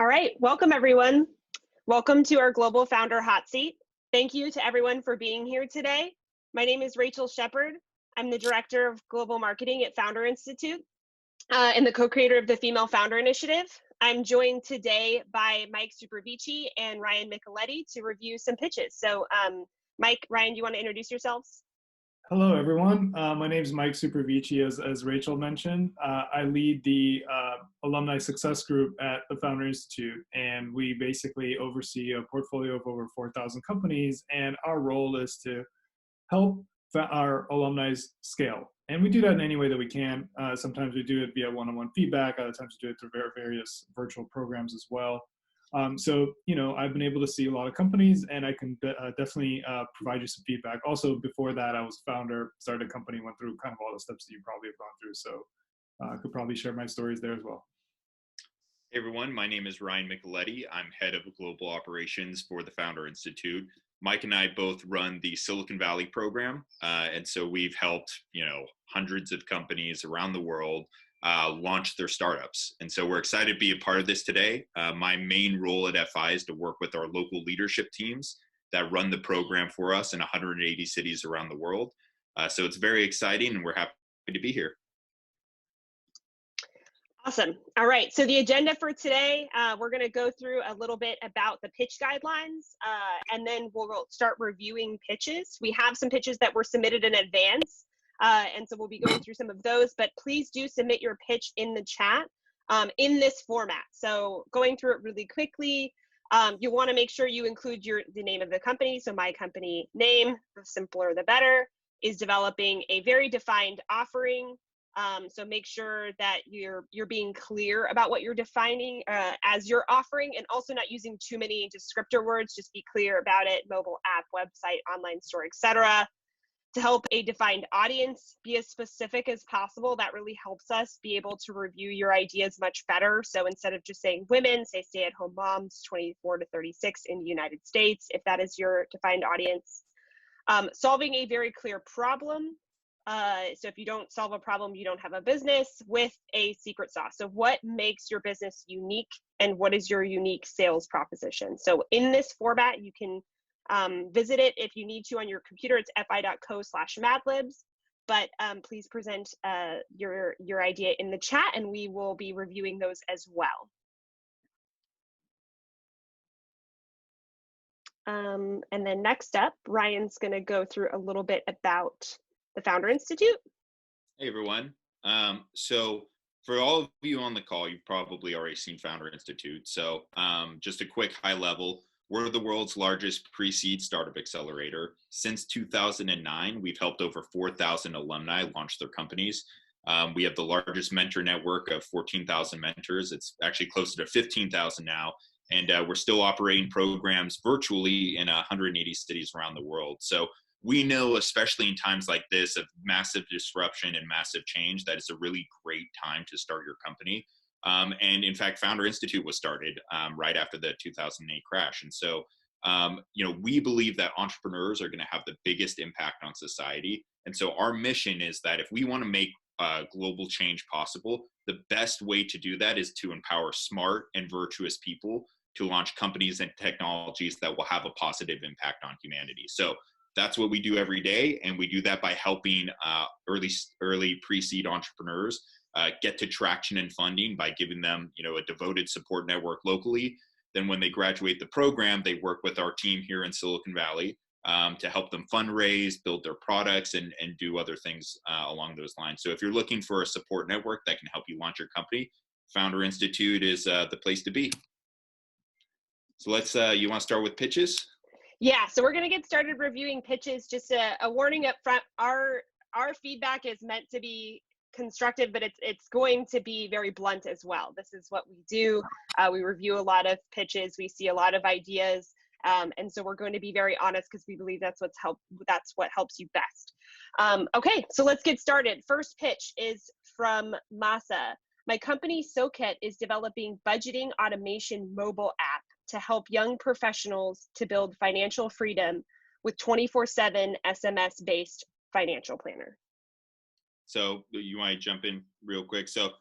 All right, welcome everyone. Welcome to our Global Founder Hot Seat. Thank you to everyone for being here today. My name is Rachel Shepard. I'm the Director of Global Marketing at Founder Institute and the co-creator of the Female Founder Initiative. I'm joined today by Mike Supervici and Ryan Micheletti to review some pitches. So Mike, Ryan, do you want to introduce yourselves? Hello, everyone. My name is Mike Supervici, as Rachel mentioned. I lead the Alumni Success Group at the Founder Institute, and we basically oversee a portfolio of over 4,000 companies, and our role is to help our alumni scale. And we do that in any way that we can. Sometimes we do it via one-on-one feedback, other times we do it through various virtual programs as well. So, I've been able to see a lot of companies, and I can definitely provide you some feedback. Also, before that, I was a founder, started a company, went through kind of all the steps that you probably have gone through. So I could probably share my stories there as well. Hey everyone, my name is Ryan Micheletti. I'm head of global operations for the Founder Institute. Mike and I both run the Silicon Valley program. And so we've helped, hundreds of companies around the world launch their startups. And so we're excited to be a part of this today. My main role at FI is to work with our local leadership teams that run the program for us in 180 cities around the world. So it's very exciting and we're happy to be here. Awesome. All right. So the agenda for today, we're going to go through a little bit about the pitch guidelines, and then we'll start reviewing pitches. We have some pitches that were submitted in advance, and so we'll be going through some of those, but please do submit your pitch in the chat in this format. So going through it really quickly, you want to make sure you include the name of the company. So my company name, the simpler the better, is developing a very defined offering. So make sure that you're being clear about what you're defining as your offering, and also not using too many descriptor words. Just be clear about it: mobile app, website, online store, etc. To help a defined audience, be as specific as possible. That really helps us be able to review your ideas much better. So instead of just saying women, say stay-at-home moms 24 to 36 in the United States, if that is your defined audience. Solving a very clear problem. So if you don't solve a problem, you don't have a business, with a secret sauce. So what makes your business unique, and what is your unique sales proposition? So in this format, you can visit it if you need to on your computer. It's fi.co/madlibs, but please present your idea in the chat, and we will be reviewing those as well. And then next up, Ryan's going to go through a little bit about the Founder Institute. Hey everyone. So for all of you on the call, you've probably already seen Founder Institute. So just a quick high level, we're the world's largest pre-seed startup accelerator. Since 2009, we've helped over 4,000 alumni launch their companies. We have the largest mentor network of 14,000 mentors. It's actually closer to 15,000 now. And we're still operating programs virtually in 180 cities around the world. So we know, especially in times like this of massive disruption and massive change, that it's a really great time to start your company. And in fact, Founder Institute was started right after the 2008 crash. And so, we believe that entrepreneurs are going to have the biggest impact on society. And so our mission is that if we want to make global change possible, the best way to do that is to empower smart and virtuous people to launch companies and technologies that will have a positive impact on humanity. So that's what we do every day, and we do that by helping early pre-seed entrepreneurs get to traction and funding by giving them, a devoted support network locally. Then when they graduate the program, they work with our team here in Silicon Valley to help them fundraise, build their products, and do other things along those lines. So if you're looking for a support network that can help you launch your company, Founder Institute is the place to be. So you want to start with pitches? Yeah, so we're going to get started reviewing pitches. Just a warning up front, our feedback is meant to be constructive, but it's going to be very blunt as well. This is what we do. We review a lot of pitches. We see a lot of ideas. And so we're going to be very honest because we believe that's what helps you best. Okay, so let's get started. First pitch is from Masa. My company, SoKet, is developing budgeting automation mobile app to help young professionals to build financial freedom with 24/7 SMS-based financial planner. So you want to jump in real quick? So,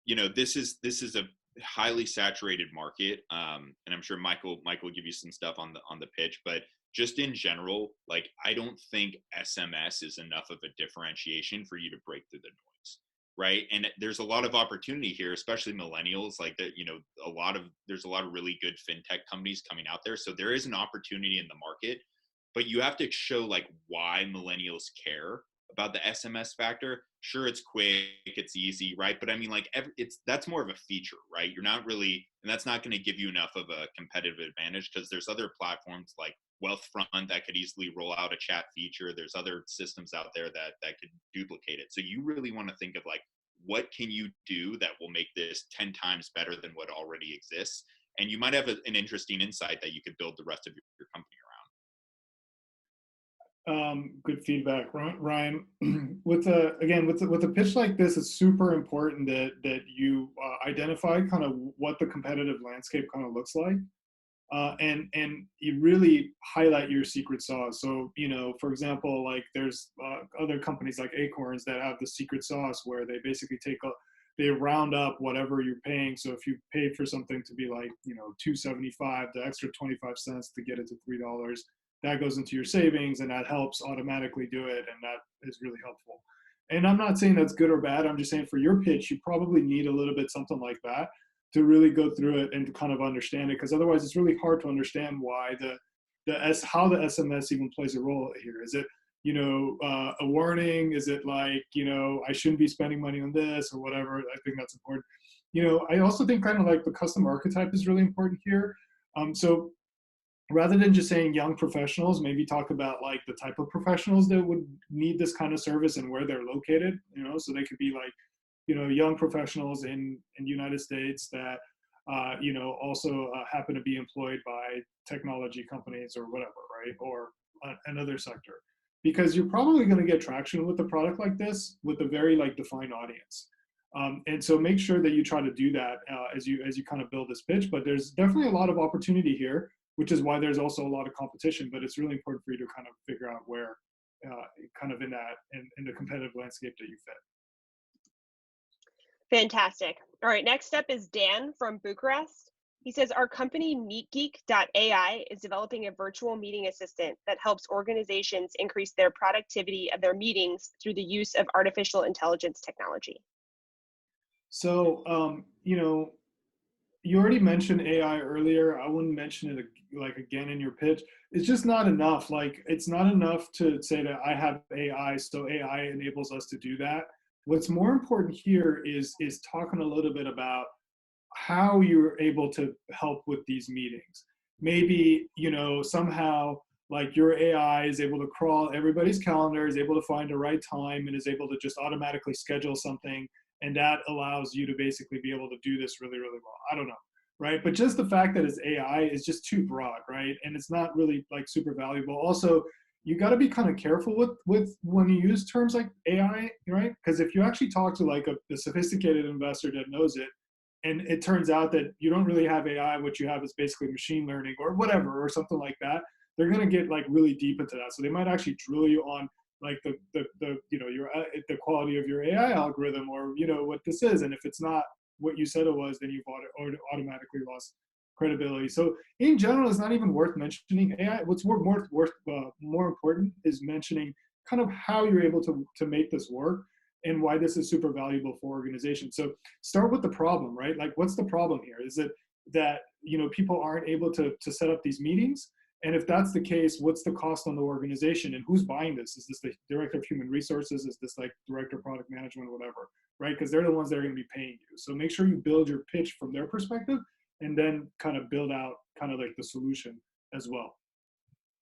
this is a highly saturated market. And I'm sure Michael will give you some stuff on the pitch, but just in general, like, I don't think SMS is enough of a differentiation for you to break through the noise, right? And there's a lot of opportunity here, especially millennials, like that, there's a lot of really good fintech companies coming out there. So there is an opportunity in the market, but you have to show like why millennials care about the SMS factor. Sure, it's quick, it's easy, right? But I mean, like, that's more of a feature, right? You're not really, and that's not going to give you enough of a competitive advantage, because there's other platforms like Wealthfront that could easily roll out a chat feature. There's other systems out there that could duplicate it. So you really want to think of like, what can you do that will make this 10 times better than what already exists? And you might have an interesting insight that you could build the rest of your company around. Good feedback, Ryan. with a pitch like this, it's super important that you identify kind of what the competitive landscape kind of looks like, and you really highlight your secret sauce. So, for example, like there's other companies like Acorns that have the secret sauce where they basically they round up whatever you're paying. So if you paid for something to be like, $2.75, the extra 25 cents to get it to $3, that goes into your savings, and that helps automatically do it. And that is really helpful. And I'm not saying that's good or bad. I'm just saying for your pitch, you probably need a little bit something like that to really go through it and to kind of understand it. Because otherwise it's really hard to understand why how the SMS even plays a role here. Is it, a warning? Is it like, I shouldn't be spending money on this or whatever? I think that's important. I also think kind of like the custom archetype is really important here. So rather than just saying young professionals, maybe talk about like the type of professionals that would need this kind of service and where they're located, so they could be like, young professionals in the United States that, also happen to be employed by technology companies or whatever, right? Or another sector, because you're probably going to get traction with a product like this with a very like defined audience. And so make sure that you try to do that as you kind of build this pitch, but there's definitely a lot of opportunity here, which is why there's also a lot of competition, but it's really important for you to kind of figure out where kind of in the competitive landscape that you fit. Fantastic. All right, next up is Dan from Bucharest. He says, our company MeetGeek.ai is developing a virtual meeting assistant that helps organizations increase their productivity of their meetings through the use of artificial intelligence technology. So, you already mentioned AI earlier. I wouldn't mention it like again in your pitch. It's just not enough. Like, it's not enough to say that I have AI, so AI enables us to do that. What's more important here is talking a little bit about how you're able to help with these meetings. Maybe, somehow like your AI is able to crawl everybody's calendar, is able to find the right time, and is able to just automatically schedule something. And that allows you to basically be able to do this really, really well. I don't know, right? But just the fact that it's AI is just too broad, right? And it's not really like super valuable. Also, you got to be kind of careful with when you use terms like AI, right? Because if you actually talk to like a sophisticated investor that knows it, and it turns out that you don't really have AI, what you have is basically machine learning or whatever, or something like that, they're going to get like really deep into that. So they might actually drill you on like the the quality of your AI algorithm, or what this is. And if it's not what you said it was, then you've automatically lost credibility. So in general, it's not even worth mentioning AI. What's more important is mentioning kind of how you're able to make this work and why this is super valuable for organizations. So start with the problem, right? Like, what's the problem here? Is it that people aren't able to set up these meetings? And if that's the case, what's the cost on the organization, and who's buying this? Is this the director of human resources? Is this like director of product management, whatever, right? Because they're the ones that are going to be paying you. So make sure you build your pitch from their perspective, and then kind of build out kind of like the solution as well.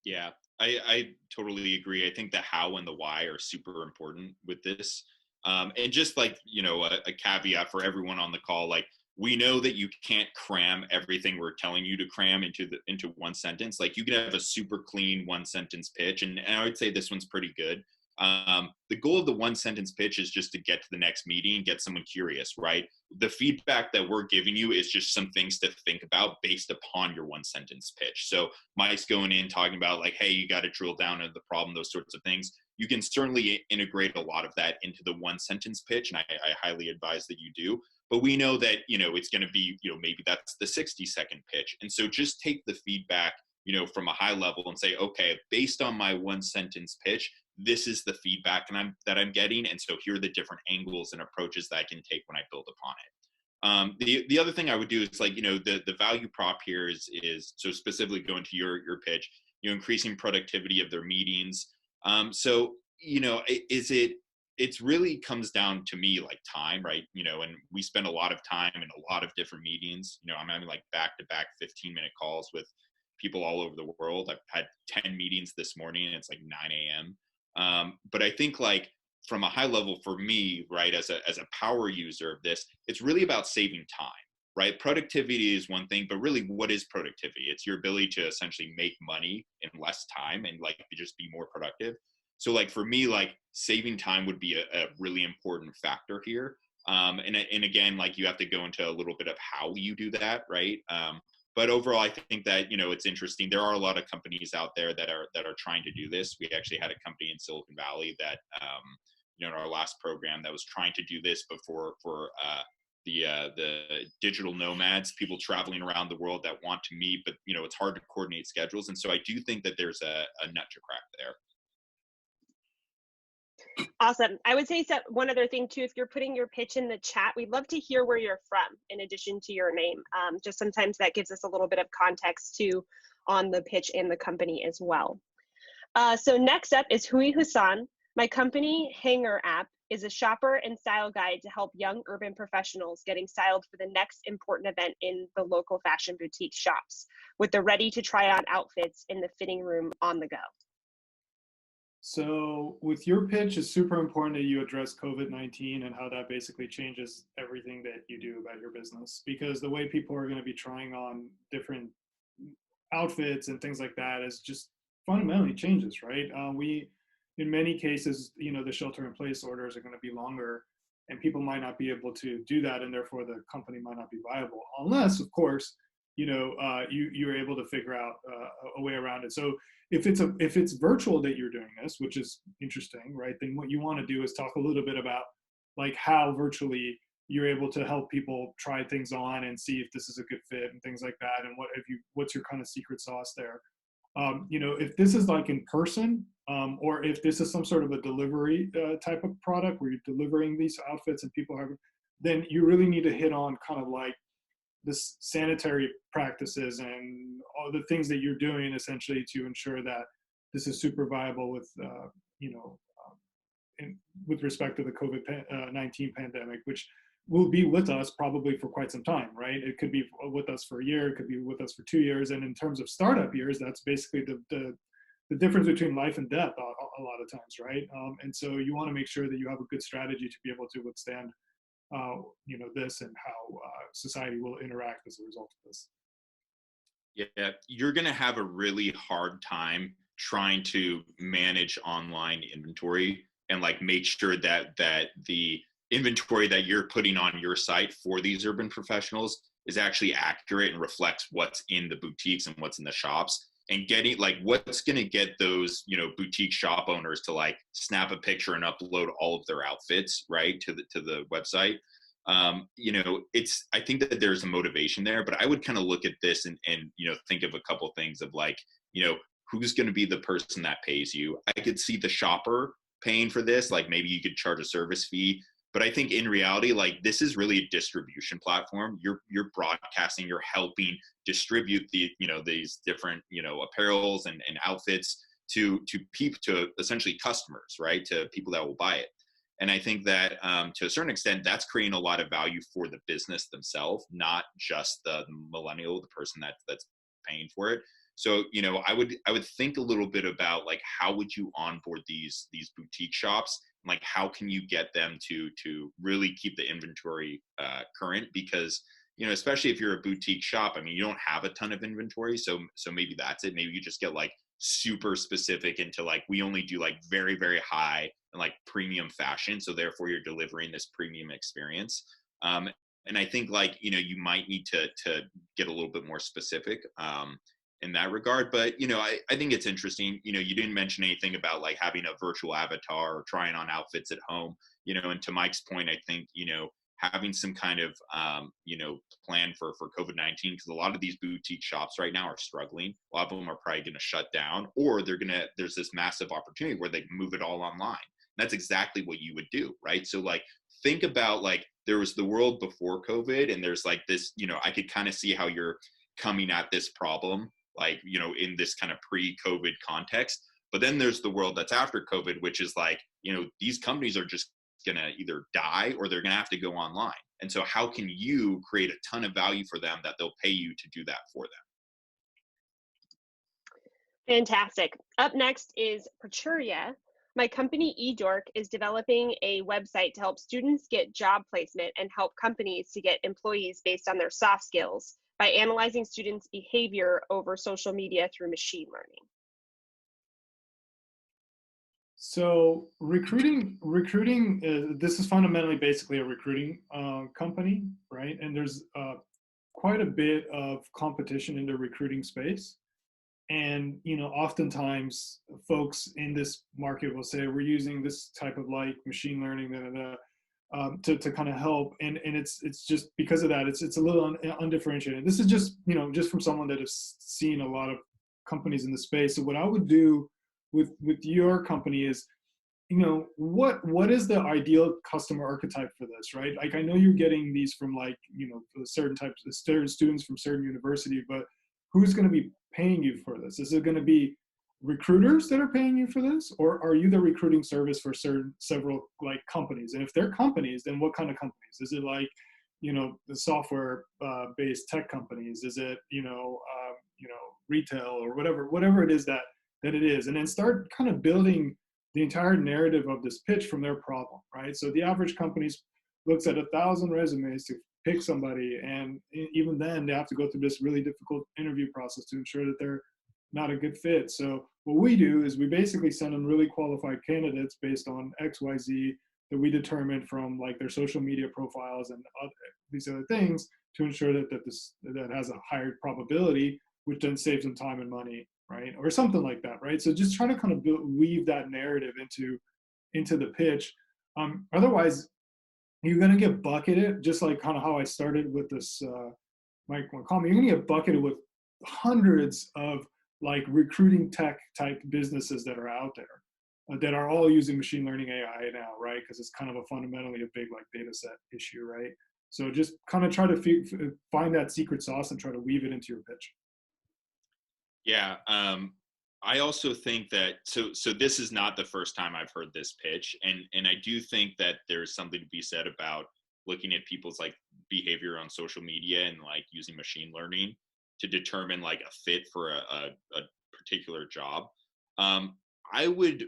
Yeah, I totally agree. I think the how and the why are super important with this. And just like, a caveat for everyone on the call, like, we know that you can't cram everything we're telling you to cram into one sentence. Like, you can have a super clean one sentence pitch, and I would say this one's pretty good. The goal of the one sentence pitch is just to get to the next meeting and get someone curious, right? The feedback that we're giving you is just some things to think about based upon your one sentence pitch. So Mike's going in talking about like, hey, you got to drill down into the problem, those sorts of things. you can certainly integrate a lot of that into the one sentence pitch, and I highly advise that you do. But we know that, it's going to be, maybe that's the 60-second pitch. And so just take the feedback, from a high level and say, okay, based on my one sentence pitch, this is the feedback that I'm getting. And so here are the different angles and approaches that I can take when I build upon it. The other thing I would do is the value prop here is so specifically going to your pitch, increasing productivity of their meetings. It's really comes down to me like time, right? And we spend a lot of time in a lot of different meetings. I'm having like back-to-back 15-minute calls with people all over the world. I've had 10 meetings this morning and it's like 9 a.m. But I think from a high level for me, right, as a power user of this, it's really about saving time, right? Productivity is one thing, but really what is productivity? It's your ability to essentially make money in less time and just be more productive. So for me, saving time would be a really important factor here. And again, you have to go into a little bit of how you do that, right? But overall, I think that, it's interesting. There are a lot of companies out there that are trying to do this. We actually had a company in Silicon Valley that, in our last program that was trying to do this, but for the digital nomads, people traveling around the world that want to meet, but, it's hard to coordinate schedules. And so I do think that there's a nut to crack there. Awesome. I would say one other thing too, if you're putting your pitch in the chat, we'd love to hear where you're from in addition to your name. Just sometimes that gives us a little bit of context too on the pitch and the company as well. So next up is Hui Hussan. My company, Hanger App, is a shopper and style guide to help young urban professionals getting styled for the next important event in the local fashion boutique shops with the ready to try on outfits in the fitting room on the go. So with your pitch, it's super important that you address COVID-19 and how that basically changes everything that you do about your business, because the way people are going to be trying on different outfits and things like that is just fundamentally changes, right? In many cases, the shelter in place orders are going to be longer and people might not be able to do that. And therefore the company might not be viable unless, of course, you're able to figure out a way around it. So if it's virtual that you're doing this, which is interesting, right? Then what you want to do is talk a little bit about how virtually you're able to help people try things on and see if this is a good fit and things like that. And what's your kind of secret sauce there? If this is in person, or if this is some sort of a delivery type of product where you're delivering these outfits and people have, then you really need to hit on kind of this sanitary practices and all the things that you're doing essentially to ensure that this is super viable with, with respect to the COVID-19 pandemic, which will be with us probably for quite some time, right? It could be with us for a year, it could be with us for 2 years. And in terms of startup years, that's basically the difference between life and death a lot of times, right? And so you want to make sure that you have a good strategy to be able to withstand this and how society will interact as a result of this. Yeah, you're going to have a really hard time trying to manage online inventory and make sure that the inventory that you're putting on your site for these urban professionals is actually accurate and reflects what's in the boutiques and what's in the shops. And getting what's going to get those boutique shop owners to snap a picture and upload all of their outfits right to the website. I think that there's a motivation there, but I would kind of look at this and think of a couple things of who's going to be the person that pays you. I could see the shopper paying for this, maybe you could charge a service fee. But I think in reality, this is really a distribution platform. You're broadcasting, you're helping distribute these different, apparels and outfits to people, to essentially customers, right? To people that will buy it. And I think that to a certain extent, that's creating a lot of value for the business themselves, not just the millennial, the person that's paying for it. So, I would think a little bit about how would you onboard these boutique shops? How can you get them to really keep the inventory current? Because, especially if you're a boutique shop, you don't have a ton of inventory. So maybe that's it. Maybe you just get super specific into we only do very, very high and premium fashion. So therefore you're delivering this premium experience. And I think you might need to get a little bit more specific. in that regard. But, I think it's interesting, you didn't mention anything about like having a virtual avatar or trying on outfits at home, and to Mike's point, I think, having some kind of, plan for COVID-19, because a lot of these boutique shops right now are struggling. A lot of them are probably going to shut down, or there's this massive opportunity where they can move it all online. That's exactly what you would do, right? So like, think about like, there was the world before COVID, and there's like this, I could kind of see how you're coming at this problem, like, in this kind of pre-COVID context. But then there's the world that's after COVID, which is like, these companies are just going to either die or they're going to have to go online. And so how can you create a ton of value for them that they'll pay you to do that for them? Fantastic. Up next is Procuria. My company eDork is developing a website to help students get job placement and help companies to get employees based on their soft skills by analyzing students' behavior over social media through machine learning. So recruiting, this is fundamentally basically a recruiting company, right? And there's quite a bit of competition in the recruiting space. And, oftentimes folks in this market will say, we're using this type of like machine learning to kind of help. And it's just because of that, it's a little undifferentiated. This is just, just from someone that has seen a lot of companies in the space. So what I would do with your company is, what is the ideal customer archetype for this, right? Like, I know you're getting these from like, certain types of students from certain university, but who's going to be paying you for this? Is it going to be recruiters that are paying you for this, or are you the recruiting service for several like companies? And if they're companies, then what kind of companies? Is it like, the software based tech companies? Is it, retail or whatever it is that it is? And then start kind of building the entire narrative of this pitch from their problem, right? So the average company looks at 1,000 resumes to pick somebody, and even then they have to go through this really difficult interview process to ensure that they're not a good fit. So what we do is we basically send them really qualified candidates based on XYZ that we determined from like their social media profiles and these other things to ensure that has a higher probability, which then saves them time and money, right? Or something like that, right? So just trying to kind of weave that narrative into the pitch. Otherwise, you're going to get bucketed, just like kind of how I started with this Mike McCollum. You're going to get bucketed with hundreds of like recruiting tech type businesses that are out there that are all using machine learning AI now, right? Because it's kind of fundamentally a big like data set issue, right? So just kind of try to find that secret sauce and try to weave it into your pitch. Yeah. I also think that, so this is not the first time I've heard this pitch. And I do think that there's something to be said about looking at people's like behavior on social media and like using machine learning to determine like a fit for a particular job. I would,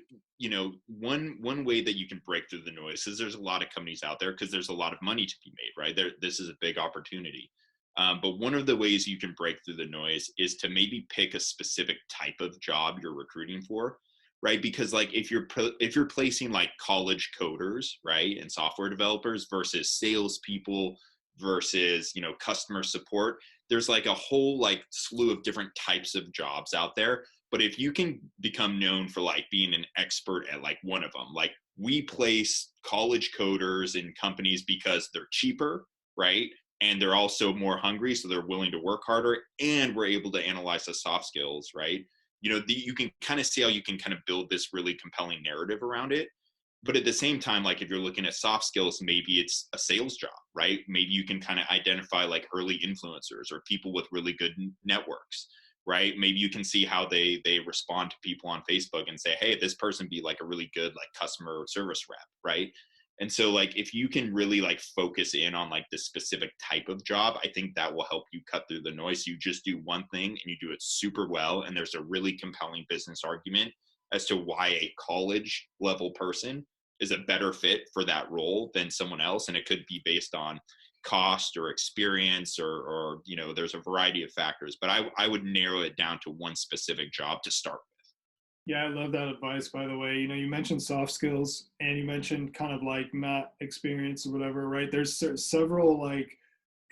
one way that you can break through the noise is there's a lot of companies out there because there's a lot of money to be made, right? This is a big opportunity. But one of the ways you can break through the noise is to maybe pick a specific type of job you're recruiting for, right? Because like if you're placing like college coders, right, and software developers versus salespeople versus customer support, there's like a whole like slew of different types of jobs out there. But if you can become known for like being an expert at like one of them, like we place college coders in companies because they're cheaper, right? And they're also more hungry, so they're willing to work harder, and we're able to analyze the soft skills, right? You can kind of see how you can kind of build this really compelling narrative around it. But at the same time, like if you're looking at soft skills, maybe it's a sales job, right? Maybe you can kind of identify like early influencers or people with really good networks, right? Maybe you can see how they respond to people on Facebook and say, hey, this person be like a really good like customer service rep, right? And so like if you can really like focus in on like this specific type of job, I think that will help you cut through the noise. You just do one thing and you do it super well, and there's a really compelling business argument as to why a college level person is a better fit for that role than someone else. And it could be based on cost or experience or there's a variety of factors, but I would narrow it down to one specific job to start. Yeah, I love that advice, by the way. You mentioned soft skills and you mentioned kind of like not experience or whatever, right? There's several like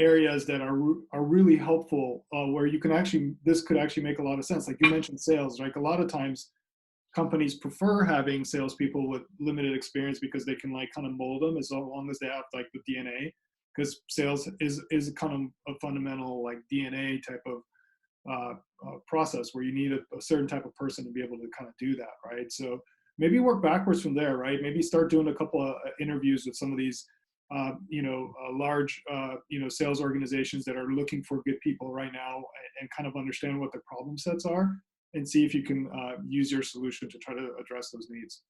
areas that are really helpful, where you can actually, this could actually make a lot of sense. Like you mentioned sales, like a lot of times companies prefer having salespeople with limited experience because they can like kind of mold them as long as they have like the DNA, because sales is kind of a fundamental like DNA type of process where you need a certain type of person to be able to kind of do that, right? So maybe work backwards from there, right? Maybe start doing a couple of interviews with some of these, large, sales organizations that are looking for good people right now, and kind of understand what their problem sets are, and see if you can use your solution to try to address those needs.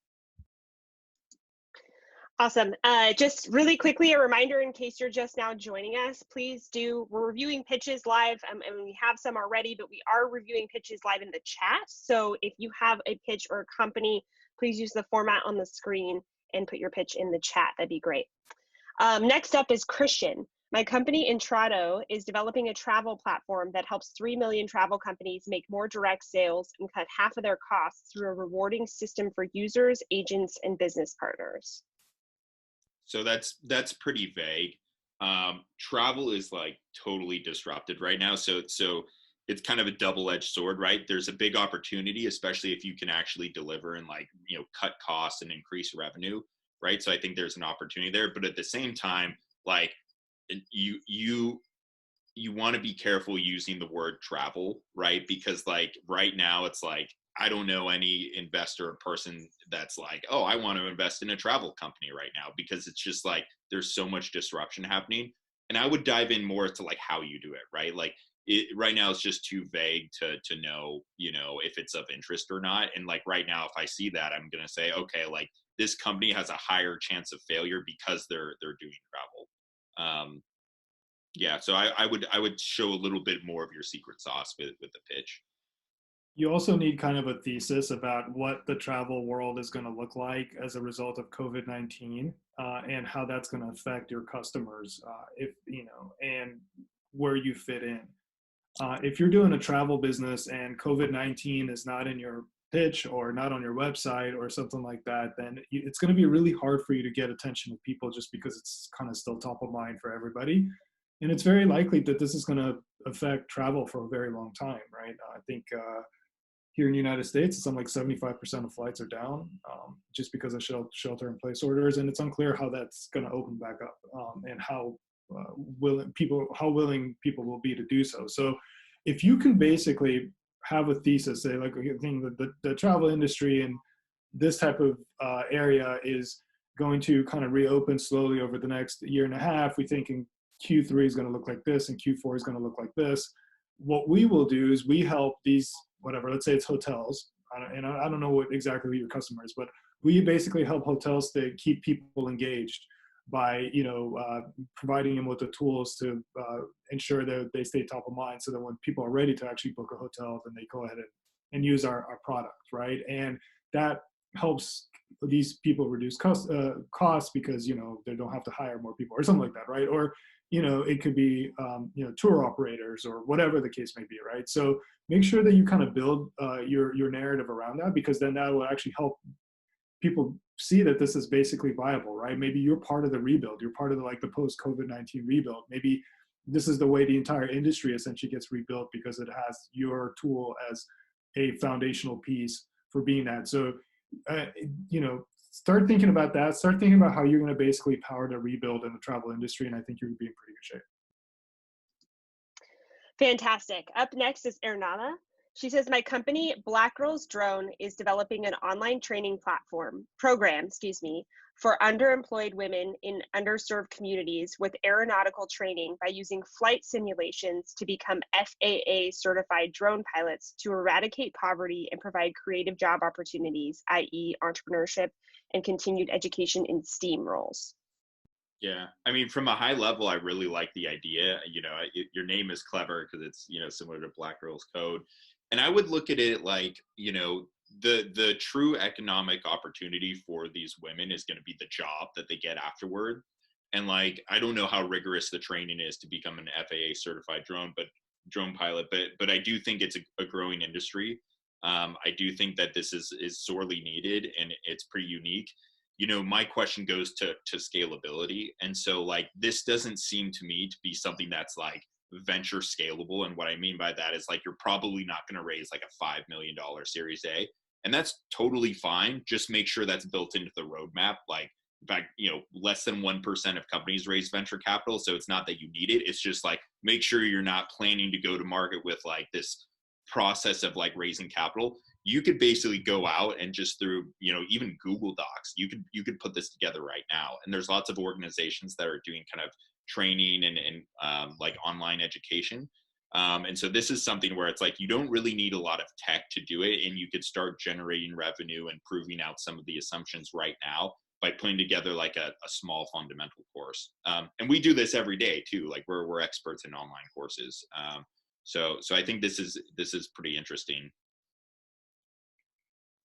Awesome. Just really quickly, a reminder in case you're just now joining us, we're reviewing pitches live, and we have some already, but we are reviewing pitches live in the chat. So if you have a pitch or a company, please use the format on the screen and put your pitch in the chat. That'd be great. Next up is Christian. My company, Intrado, is developing a travel platform that helps 3 million travel companies make more direct sales and cut half of their costs through a rewarding system for users, agents, and business partners. So that's pretty vague. Travel is like totally disrupted right now. So it's kind of a double-edged sword, right? There's a big opportunity, especially if you can actually deliver and like, cut costs and increase revenue, right? So I think there's an opportunity there, but at the same time, like you want to be careful using the word travel, right? Because like right now it's like, I don't know any investor or person that's like, oh, I want to invest in a travel company right now, because it's just like, there's so much disruption happening. And I would dive in more to like how you do it, right? Like right now it's just too vague to know, if it's of interest or not. And like right now, if I see that, I'm going to say, okay, like this company has a higher chance of failure because they're doing travel. Yeah. So I would show a little bit more of your secret sauce with the pitch. You also need kind of a thesis about what the travel world is going to look like as a result of COVID-19, and how that's going to affect your customers, and where you fit in. If you're doing a travel business and COVID-19 is not in your pitch or not on your website or something like that, then it's going to be really hard for you to get attention of people, just because it's kind of still top of mind for everybody. And it's very likely that this is going to affect travel for a very long time, right? I think here in the United States, it's something like 75% of flights are down, just because of shelter-in-place orders, and it's unclear how that's going to open back up, and how willing people will be to do so. So, if you can basically have a thesis, say like the travel industry and this type of area is going to kind of reopen slowly over the next year and a half. We think in Q3 is going to look like this, and Q4 is going to look like this. What we will do is we help these, whatever, let's say it's hotels, and I don't know what exactly your customer is, but we basically help hotels to keep people engaged by providing them with the tools to ensure that they stay top of mind, so that when people are ready to actually book a hotel, then they go ahead and use our product, right? And that helps these people reduce costs because they don't have to hire more people or something like that, right? Or it could be tour operators or whatever the case may be, right? So make sure that you kind of build your narrative around that, because then that will actually help people see that this is basically viable, right? Maybe you're part of the rebuild. You're part of the post-COVID-19 rebuild. Maybe this is the way the entire industry essentially gets rebuilt, because it has your tool as a foundational piece for being that. So, start thinking about that. Start thinking about how you're going to basically power the rebuild in the travel industry, and I think you're going to be in pretty good shape. Fantastic. Up next is Ernana. She says, my company, Black Girls Drone, is developing an online training program, for underemployed women in underserved communities with aeronautical training by using flight simulations to become FAA certified drone pilots to eradicate poverty and provide creative job opportunities, i.e. entrepreneurship and continued education in STEAM roles. Yeah, I mean, from a high level, I really like the idea. Your name is clever because it's, similar to Black Girls Code. And I would look at it like, the true economic opportunity for these women is going to be the job that they get afterward. And like, I don't know how rigorous the training is to become an FAA certified drone pilot, but I do think it's a growing industry. I do think that this is sorely needed, and it's pretty unique. my question goes to scalability. And so like, this doesn't seem to me to be something that's like venture scalable. And what I mean by that is like, you're probably not going to raise like a $5 million Series A. And that's totally fine. Just make sure that's built into the roadmap. Like, in fact, less than 1% of companies raise venture capital. So it's not that you need it. It's just like, make sure you're not planning to go to market with like this process of like raising capital. You could basically go out and just through, even Google Docs, you could put this together right now. And there's lots of organizations that are doing kind of training and like online education. And so this is something where it's like, you don't really need a lot of tech to do it. And you could start generating revenue and proving out some of the assumptions right now by putting together like a small fundamental course. And we do this every day too. Like we're experts in online courses. So I think this is pretty interesting.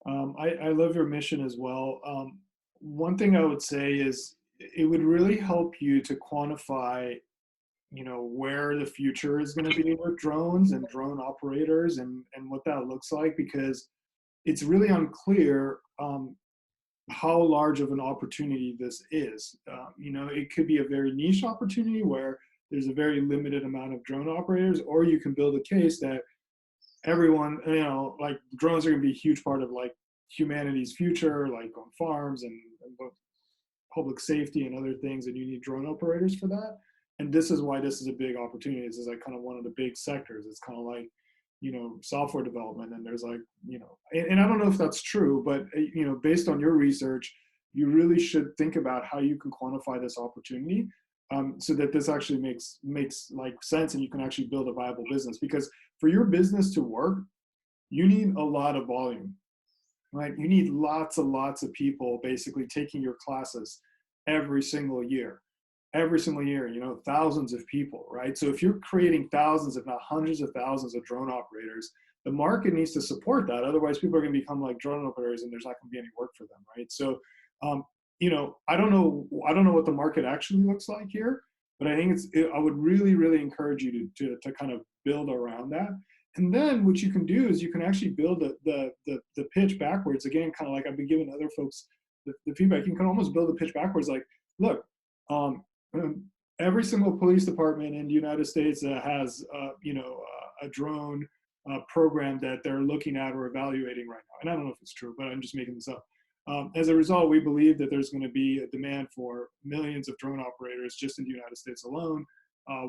I love your mission as well. One thing I would say is it would really help you to quantify, where the future is going to be with drones and drone operators and what that looks like, because it's really unclear how large of an opportunity this is. It could be a very niche opportunity where there's a very limited amount of drone operators, or you can build a case that everyone, like drones are going to be a huge part of like humanity's future, like on farms and public safety and other things, and you need drone operators for that. And this is why this is a big opportunity. This is like kind of one of the big sectors. It's kind of like, software development. And there's like, and I don't know if that's true, but, based on your research, you really should think about how you can quantify this opportunity so that this actually makes like sense and you can actually build a viable business. Because for your business to work, you need a lot of volume, right? You need lots of people basically taking your classes every single year, thousands of people, right? So if you're creating thousands, if not hundreds of thousands of drone operators, the market needs to support that. Otherwise, people are going to become like drone operators and there's not going to be any work for them, right? So, I don't know what the market actually looks like here, but I think I would really, really encourage you to kind of build around that. And then what you can do is you can actually build the pitch backwards. Again, kind of like I've been giving other folks the feedback. You can almost build the pitch backwards. Like, look, every single police department in the United States has, a drone program that they're looking at or evaluating right now. And I don't know if it's true, but I'm just making this up. As a result, we believe that there's going to be a demand for millions of drone operators just in the United States alone.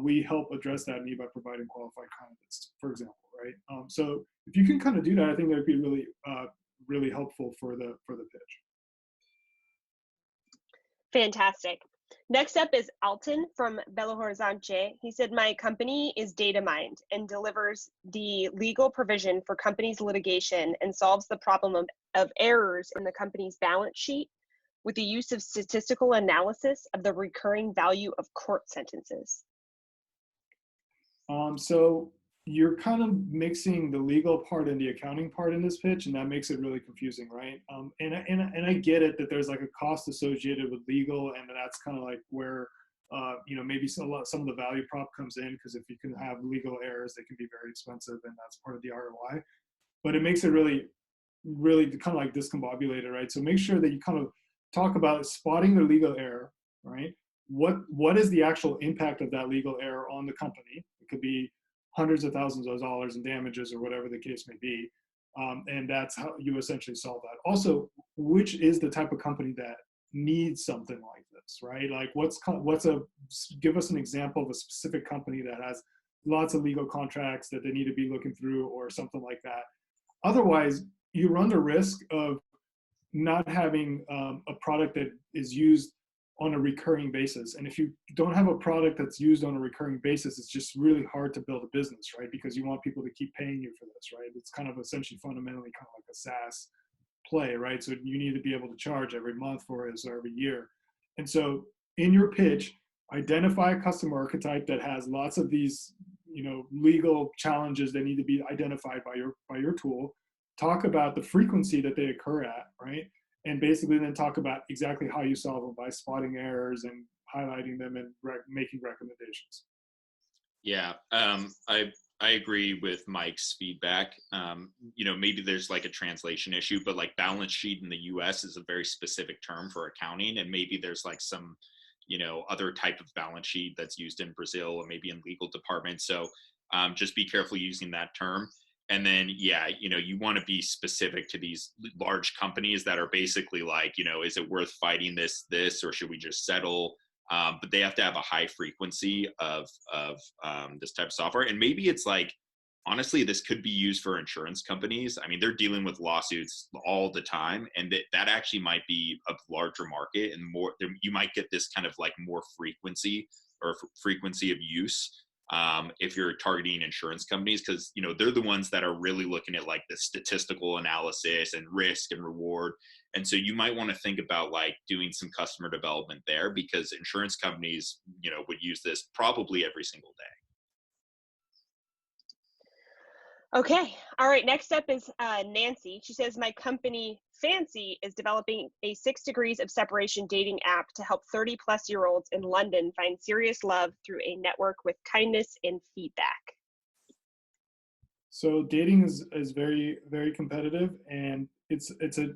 We help address that need by providing qualified candidates, for example, right? So if you can kind of do that, I think that would be really, really helpful for the pitch. Fantastic. Next up is Alton from Belo Horizonte. He said, my company is data mined and delivers the legal provision for companies' litigation and solves the problem of errors in the company's balance sheet with the use of statistical analysis of the recurring value of court sentences. So you're kind of mixing the legal part and the accounting part in this pitch, and that makes it really confusing, right? And I get it that there's like a cost associated with legal, and that's kind of like where maybe some of the value prop comes in, because if you can have legal errors, they can be very expensive, and that's part of the ROI. But it makes it really, really kind of like discombobulated, right? So make sure that you kind of talk about spotting the legal error, right? What is the actual impact of that legal error on the company? It could be hundreds of thousands of dollars in damages or whatever the case may be. And that's how you essentially solve that. Also, which is the type of company that needs something like this, right? Like give us an example of a specific company that has lots of legal contracts that they need to be looking through or something like that. Otherwise, you run the risk of not having a product that is used on a recurring basis. And if you don't have a product that's used on a recurring basis, it's just really hard to build a business, right? Because you want people to keep paying you for this, right? It's kind of essentially fundamentally kind of like a SaaS play, right? So you need to be able to charge every month for it or every year. And so in your pitch, identify a customer archetype that has lots of these, legal challenges that need to be identified by your tool. Talk about the frequency that they occur at, right? And basically then talk about exactly how you solve them by spotting errors and highlighting them and making recommendations. Yeah, I I agree with Mike's feedback. Maybe there's like a translation issue, but like balance sheet in the US is a very specific term for accounting. And maybe there's like some, other type of balance sheet that's used in Brazil or maybe in legal departments. So just be careful using that term. And then, yeah, you want to be specific to these large companies that are basically like, is it worth fighting this, or should we just settle? But they have to have a high frequency of this type of software. And maybe it's like, honestly, this could be used for insurance companies. I mean, they're dealing with lawsuits all the time, and that actually might be a larger market and more. You might get this kind of like more frequency of use if you're targeting insurance companies, because they're the ones that are really looking at like the statistical analysis and risk and reward. And so you might want to think about like doing some customer development there, because insurance companies would use this probably every single day. Okay. All right. Next up is Nancy. She says, my company Fancy is developing a 6 degrees of separation dating app to help 30-plus-year-olds in London find serious love through a network with kindness and feedback. So dating is very, very competitive, and it's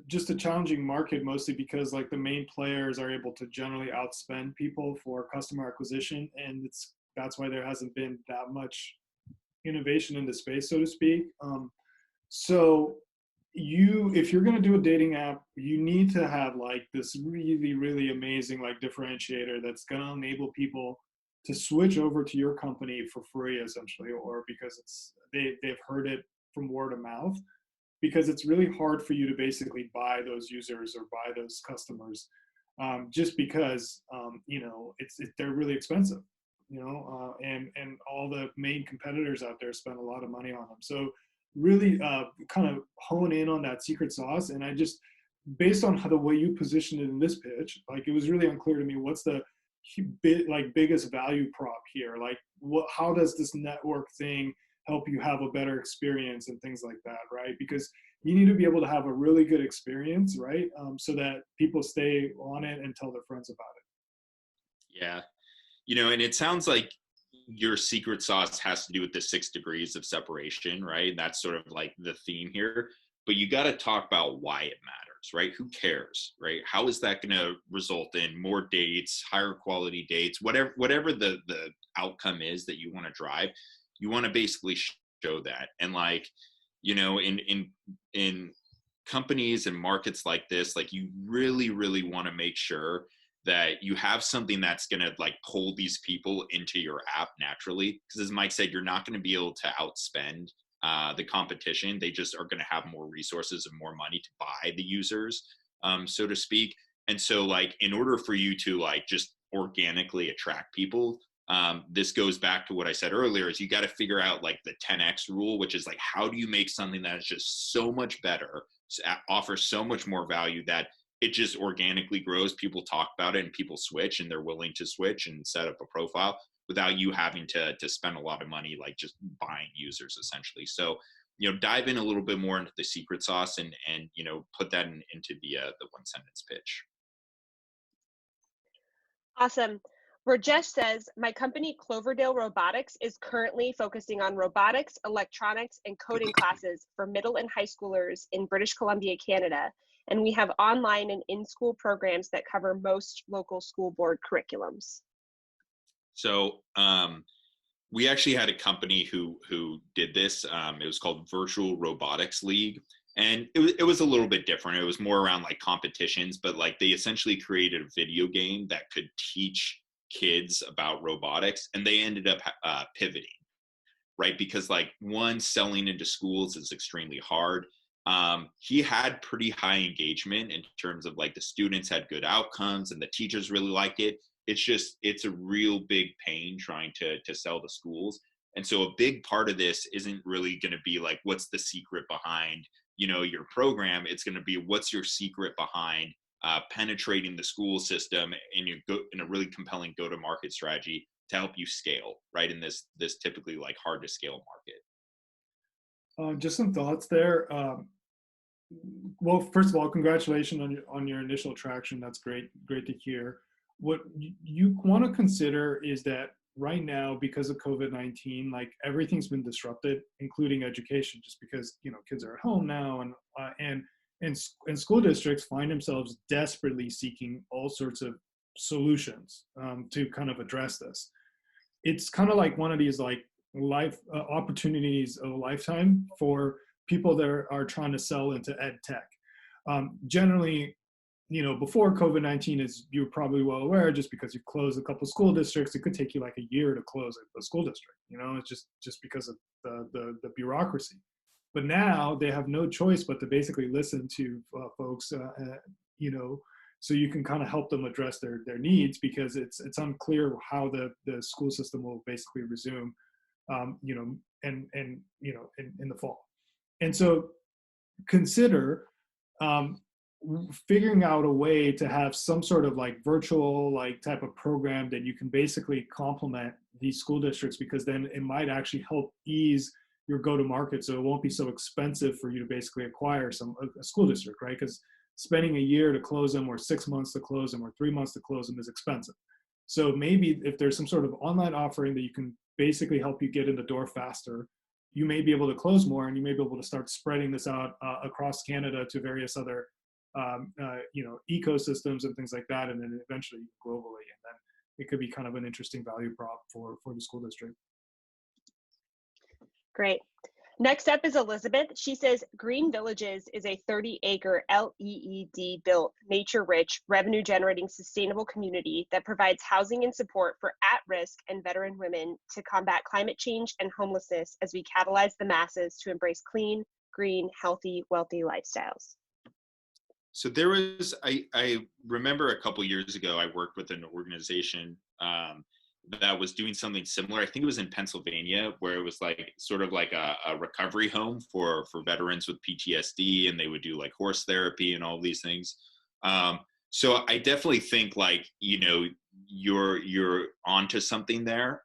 just a challenging market, mostly because like the main players are able to generally outspend people for customer acquisition, and that's why there hasn't been that much innovation in the space, so to speak. So if you're going to do a dating app, you need to have like this really, really amazing like differentiator that's going to enable people to switch over to your company for free, essentially, or because they've heard it from word of mouth, because it's really hard for you to basically buy those users or buy those customers, just because they're really expensive. And all the main competitors out there spend a lot of money on them. So really kind of hone in on that secret sauce. And I just, based on the way you positioned it in this pitch, like it was really unclear to me, what's the biggest value prop here? Like how does this network thing help you have a better experience and things like that, right? Because you need to be able to have a really good experience, right? So that people stay on it and tell their friends about it. Yeah. And it sounds like your secret sauce has to do with the 6 degrees of separation, right? That's sort of like the theme here. But you got to talk about why it matters, right? Who cares, right? How is that going to result in more dates, higher quality dates, whatever the outcome is that you want to drive? You want to basically show that. And like, in companies and markets like this, like you really, really want to make sure that you have something that's going to like pull these people into your app naturally. Because as Mike said, you're not going to be able to outspend the competition. They just are going to have more resources and more money to buy the users, so to speak. And so like, in order for you to like just organically attract people, this goes back to what I said earlier, is you got to figure out like the 10X rule, which is like, how do you make something that is just so much better, offers so much more value that it just organically grows, people talk about it and people switch, and they're willing to switch and set up a profile without you having to spend a lot of money, like just buying users essentially. So, dive in a little bit more into the secret sauce and put that into the 1-sentence pitch. Awesome. Rajesh says, my company Cloverdale Robotics is currently focusing on robotics, electronics, and coding classes for middle and high schoolers in British Columbia, Canada. And we have online and in-school programs that cover most local school board curriculums. So we actually had a company who did this. It was called Virtual Robotics League. And it was a little bit different. It was more around like competitions, but like they essentially created a video game that could teach kids about robotics, and they ended up pivoting, right? Because like, one, selling into schools is extremely hard. He had pretty high engagement in terms of like the students had good outcomes and the teachers really liked it. It's a real big pain trying to sell to schools. And so a big part of this isn't really going to be like, what's the secret behind, your program? It's going to be, what's your secret behind penetrating the school system in a really compelling go-to-market strategy to help you scale, right? In this typically like hard to scale market. Just some thoughts there. Well, first of all, congratulations on your initial traction. That's great to hear. What you want to consider is that right now, because of COVID-19, like everything's been disrupted, including education, just because, you know, kids are at home now, and school districts find themselves desperately seeking all sorts of solutions to kind of address this. It's kind of like one of these like life opportunities of a lifetime for people that are trying to sell into ed tech. Generally, you know, before COVID-19, as you're probably well aware, just because you've closed a couple of school districts, it could take you like a year to close a school district. You know, it's just because of the bureaucracy. But now they have no choice but to basically listen to folks, you know, so you can kind of help them address their needs, because it's unclear how the school system will basically resume, you know, and you know, in the fall. And so consider figuring out a way to have some sort of like virtual like type of program that you can basically complement these school districts, because then it might actually help ease your go-to-market, so it won't be so expensive for you to basically acquire a school district, right? Because spending a year to close them, or 6 months to close them, or 3 months to close them is expensive. So maybe if there's some sort of online offering that you can basically help you get in the door faster, you may be able to close more, and you may be able to start spreading this out across Canada to various other you know, ecosystems and things like that, and then eventually globally. And then it could be kind of an interesting value prop for the school district. Great. Next up is Elizabeth. She says Green Villages is a 30-acre LEED built, nature-rich, revenue-generating, sustainable community that provides housing and support for at-risk and veteran women to combat climate change and homelessness as we catalyze the masses to embrace clean, green, healthy, wealthy lifestyles. So there was, I remember a couple years ago, I worked with an organization that was doing something similar. I think it was in Pennsylvania, where it was like sort of like a recovery home for veterans with PTSD, and they would do like horse therapy and all these things. So I definitely think like, you know, you're onto something there.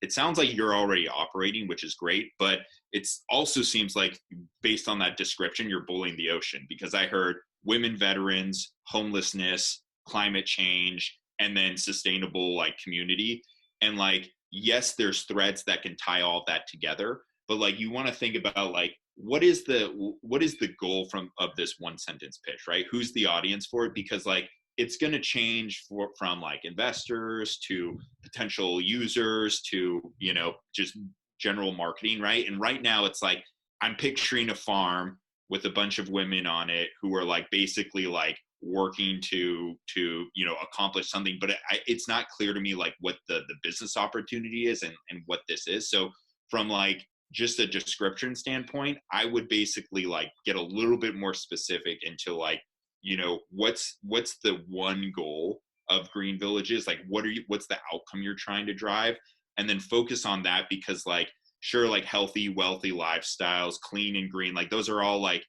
It sounds like you're already operating, which is great, but it also seems like based on that description, you're bullying the ocean, because I heard women veterans, homelessness, climate change, and then sustainable like community. And like, yes, there's threads that can tie all that together, but like you want to think about like, what is the goal of this one sentence pitch, right? Who's the audience for it? Because like, it's going to change from like investors to potential users to, you know, just general marketing, right? And right now it's like, I'm picturing a farm with a bunch of women on it who are like basically like working to you know, accomplish something, but it's not clear to me like what the business opportunity is and what this is. So from like just a description standpoint, I would basically like get a little bit more specific into like, you know, what's the one goal of Green Villages, like what's the outcome you're trying to drive, and then focus on that, because like sure, like healthy, wealthy lifestyles, clean and green, like those are all like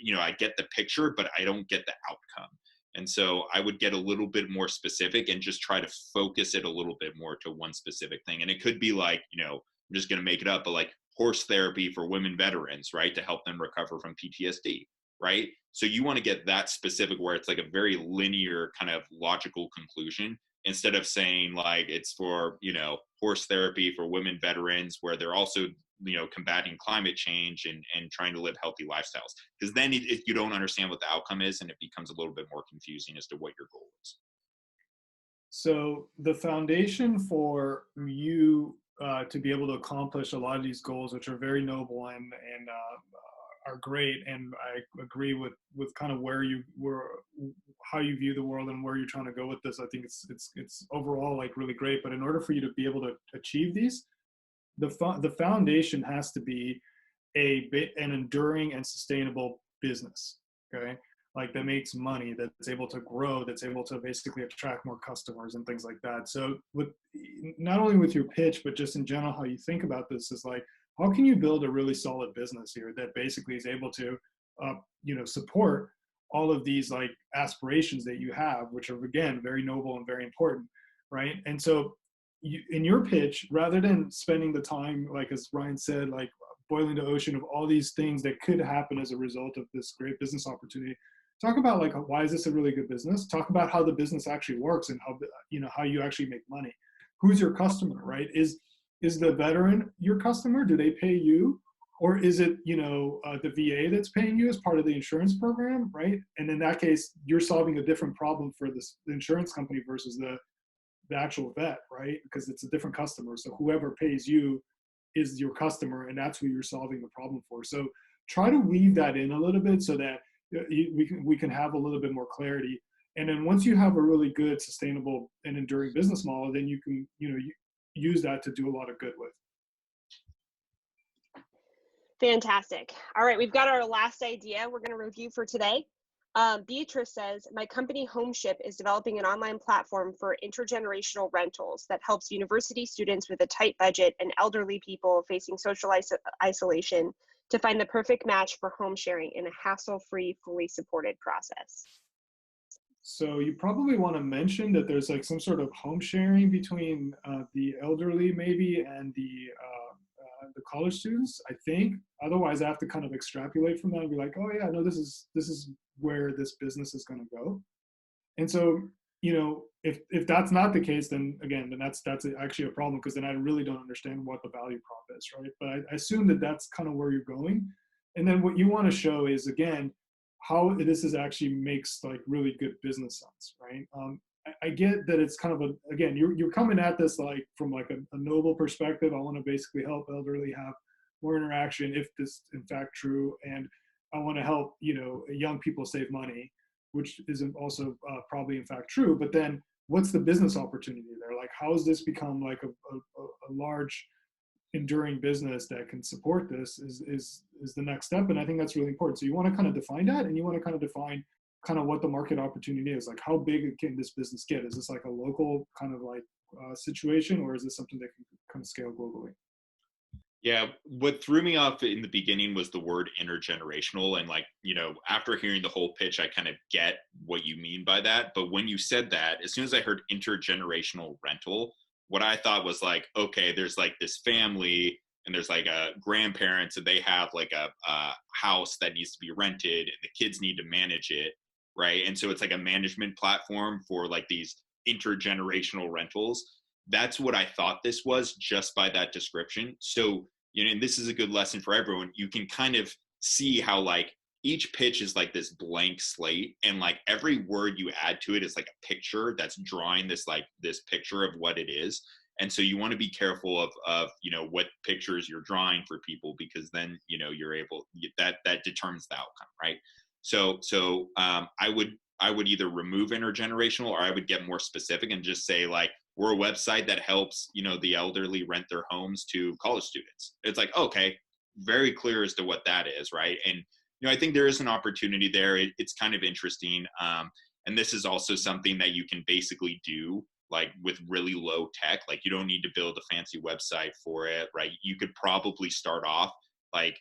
you know, I get the picture, but I don't get the outcome. And so I would get a little bit more specific and just try to focus it a little bit more to one specific thing. And it could be like, you know, I'm just going to make it up, but like horse therapy for women veterans, right? To help them recover from PTSD, right? So you want to get that specific where it's like a very linear kind of logical conclusion, instead of saying like it's for, you know, horse therapy for women veterans where they're also, you know, combating climate change and trying to live healthy lifestyles. Because then if you don't understand what the outcome is, and it becomes a little bit more confusing as to what your goal is. So the foundation for you to be able to accomplish a lot of these goals, which are very noble and are great, and I agree with kind of where you were, how you view the world and where you're trying to go with this. I think it's overall like really great. But in order for you to be able to achieve these, the foundation has to be an enduring and sustainable business. Okay, like that makes money, that's able to grow, that's able to basically attract more customers and things like that. So with not only with your pitch, but just in general, how you think about this is like, how can you build a really solid business here that basically is able to, you know, support all of these like aspirations that you have, which are again very noble and very important, right? And so, in your pitch, rather than spending the time, like as Ryan said, like boiling the ocean of all these things that could happen as a result of this great business opportunity, talk about like why is this a really good business? Talk about how the business actually works and how, you know, how you actually make money. who's your customer, right? Is the veteran your customer? Do they pay you? Or is it, the VA that's paying you as part of the insurance program, right? And in that case, you're solving a different problem for the insurance company versus the actual vet, right? Because it's a different customer. So whoever pays you is your customer, and that's who you're solving the problem for. So try to weave that in a little bit so that we can have a little bit more clarity. And then once you have a really good, sustainable, and enduring business model, then you can use that to do a lot of good with. Fantastic. All right, we've got our last idea we're going to review for today. Beatrice says, my company HomeShip is developing an online platform for intergenerational rentals that helps university students with a tight budget and elderly people facing social isolation to find the perfect match for home sharing in a hassle-free, fully supported process. So you probably want to mention that there's like some sort of home sharing between the elderly maybe and the college students, I think. Otherwise, I have to kind of extrapolate from that and be like, oh yeah, no, this is where this business is going to go. And so, if that's not the case, then that's actually a problem, because then I really don't understand what the value prop is, right? But I assume that that's kind of where you're going. And then what you want to show is, again, how this is actually makes like really good business sense, right? I get that it's kind of again, you're coming at this like from like a noble perspective. I want to basically help elderly have more interaction, if this is in fact true, and I want to help young people save money, which isn't also probably in fact true. But then what's the business opportunity there? Like, how has this become like a large enduring business that can support this is the next step. And I think that's really important. So you want to kind of define that, and you want to kind of define kind of what the market opportunity is. Like, how big can this business get? Is this like a local kind of like situation, or is this something that can kind of scale globally? Yeah, what threw me off in the beginning was the word intergenerational. And like, after hearing the whole pitch, I kind of get what you mean by that. But when you said that, as soon as I heard intergenerational rental, what I thought was like, okay, there's like this family and there's like a grandparents, and they have like a house that needs to be rented and the kids need to manage it, right? And so it's like a management platform for like these intergenerational rentals. That's what I thought this was just by that description. So, and this is a good lesson for everyone. You can kind of see how like each pitch is like this blank slate, and like every word you add to it is like a picture that's drawing this picture of what it is. And so you want to be careful of what pictures you're drawing for people, because then you're able, that determines the outcome, right? So I would either remove intergenerational, or I would get more specific and just say like, we're a website that helps the elderly rent their homes to college students. It's like, okay, very clear as to what that is, right? And I think there is an opportunity there. It's kind of interesting, and this is also something that you can basically do like with really low tech. Like, you don't need to build a fancy website for it, right? You could probably start off like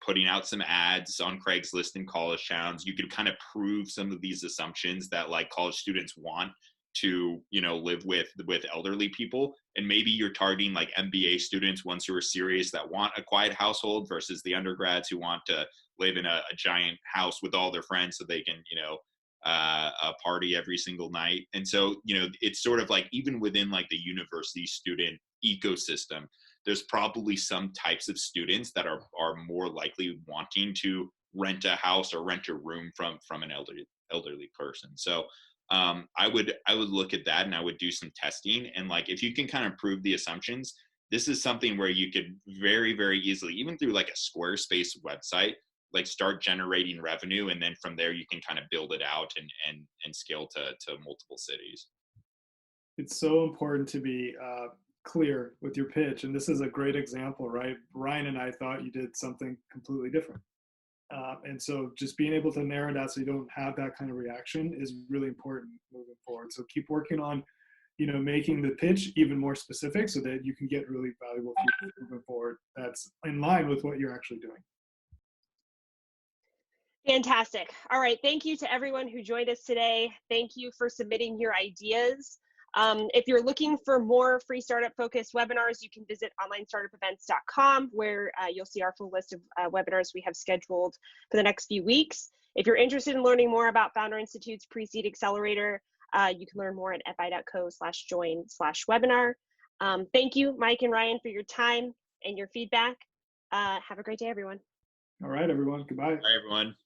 putting out some ads on Craigslist in college towns. You could kind of prove some of these assumptions that like college students want to live with elderly people, and maybe you're targeting like MBA students, ones who are serious, that want a quiet household, versus the undergrads who want to live in a giant house with all their friends so they can party every single night. And so it's sort of like, even within like the university student ecosystem, there's probably some types of students that are more likely wanting to rent a house or rent a room from an elderly person. So I would look at that, and I would do some testing. And like, if you can kind of prove the assumptions, this is something where you could very, very easily, even through like a Squarespace website, like start generating revenue. And then from there, you can kind of build it out and scale to multiple cities. It's so important to be clear with your pitch. And this is a great example, right? Ryan and I thought you did something completely different. And so just being able to narrow that so you don't have that kind of reaction is really important moving forward. So keep working on, making the pitch even more specific so that you can get really valuable feedback moving forward that's in line with what you're actually doing. Fantastic. All right. Thank you to everyone who joined us today. Thank you for submitting your ideas. If you're looking for more free startup focused webinars, you can visit onlinestartupevents.com, where you'll see our full list of webinars we have scheduled for the next few weeks. If you're interested in learning more about Founder Institute's Pre-Seed Accelerator, You can learn more at fi.co/join/webinar. Thank you, Mike and Ryan, for your time and your feedback. Have a great day, everyone. All right, everyone. Goodbye. Bye, everyone.